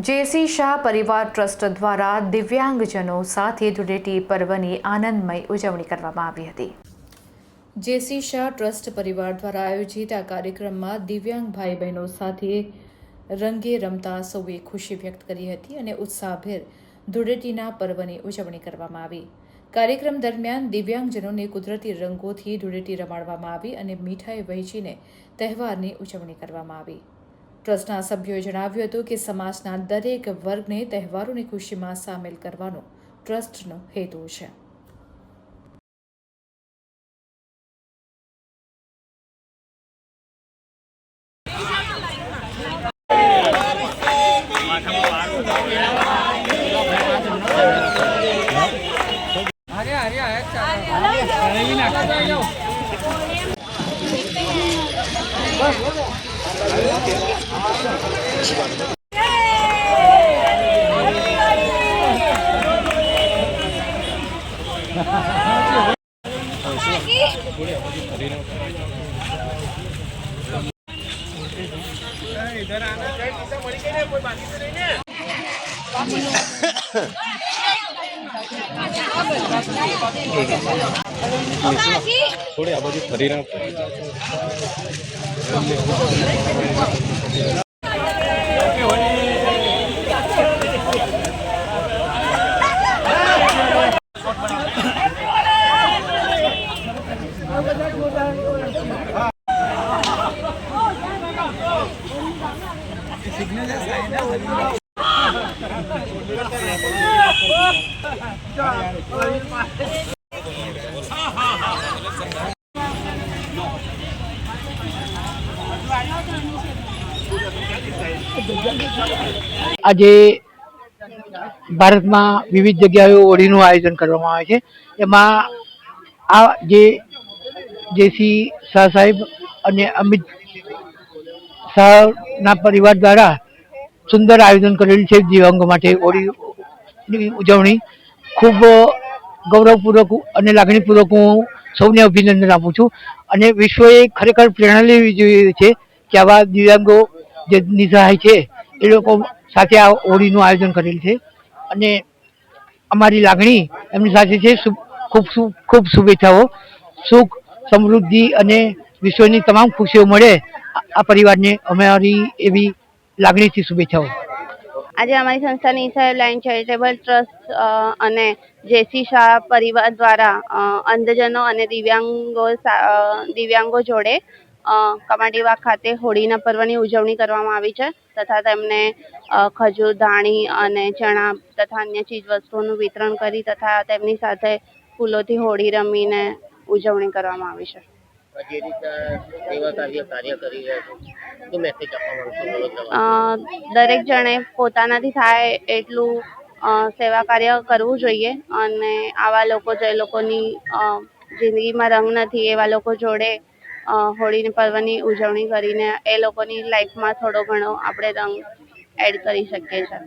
જેસી શાહ પરિવાર ટ્રસ્ટ દ્વારા દિવ્યાંગજનો સાથે ધૂળેટી પર્વની આનંદમય ઉજવણી કરવામાં આવી હતી। જેસી શાહ ટ્રસ્ટ પરિવાર દ્વારા આયોજિત આ કાર્યક્રમમાં દિવ્યાંગ ભાઈ બહેનો સાથે રંગે રમતા સૌએ ખુશી વ્યક્ત કરી હતી અને ઉત્સાહભેર ધૂળેટીના પર્વની ઉજવણી કરવામાં આવી। કાર્યક્રમ દરમિયાન દિવ્યાંગજનોને કુદરતી રંગોથી ધૂળેટી રમાડવામાં આવી અને મીઠાઈ વહેંચીને તહેવારની ઉજવણી કરવામાં આવી। ટ્રસ્ટના સભ્યોએ જણાવ્યું હતું કે સમાજના દરેક વર્ગને તહેવારોની ખુશીમાં સામેલ કરવાનો ટ્રસ્ટનો હેતુ છે। थोड़ी आवाज़ फरी ना આજે ભારતમાં વિવિધ જગ્યાએ હોળીનું આયોજન કરવામાં આવે છે। એમાં આ જે જેસી શાહ સાહેબ અને અમિત શાહના પરિવાર દ્વારા સુંદર આયોજન કરેલ છે। દિવ્યાંગો માટે હોળીની ઉજવણી ખૂબ ગૌરવપૂર્વક અને લાગણીપૂર્વક હું સૌને અભિનંદન આપું છું અને વિશ્વએ ખરેખર પ્રેરણા લેવી જોઈએ છે કે આવા દિવ્યાંગો જે નિસહાય છે એ લોકો સાથે આ હોળીનું આયોજન કરેલ છે અને અમારી લાગણી એમની સાથે છે। ખૂબ શુભેચ્છાઓ, સુખ, સમૃદ્ધિ અને વિશ્વની તમામ ખુશીઓ મળે આ પરિવારને અમારી એવી લાગણીથી શુભેચ્છાઓ। આજે અમારી સંસ્થાની લાયન ચેરિટેબલ ટ્રસ્ટ અને જેસી શાહ પરિવાર દ્વારા અંધજનો અને દિવ્યાંગો જોડે કમાટીવા ખાતે હોળીના પર્વની ઉજવણી કરવામાં આવી છે તથા તેમને ખજૂર, ધાણી અને ચણા તથા અન્ય ચીજવસ્તુઓનું વિતરણ કરી તથા તેમની સાથે ફૂલોથી હોળી રમીને ઉજવણી કરવામાં આવી છે। દરેક જણે પોતાનાથી થાય એટલું સેવા કાર્ય કરવું જોઈએ અને આવા લોકો જે લોકોની જિંદગીમાં રંગ નથી એવા લોકો જોડે હોળી પર્વની ઉજવણી કરીને એ લોકોની લાઈફમાં થોડો ઘણો આપણે રંગ એડ કરી શકીએ છીએ।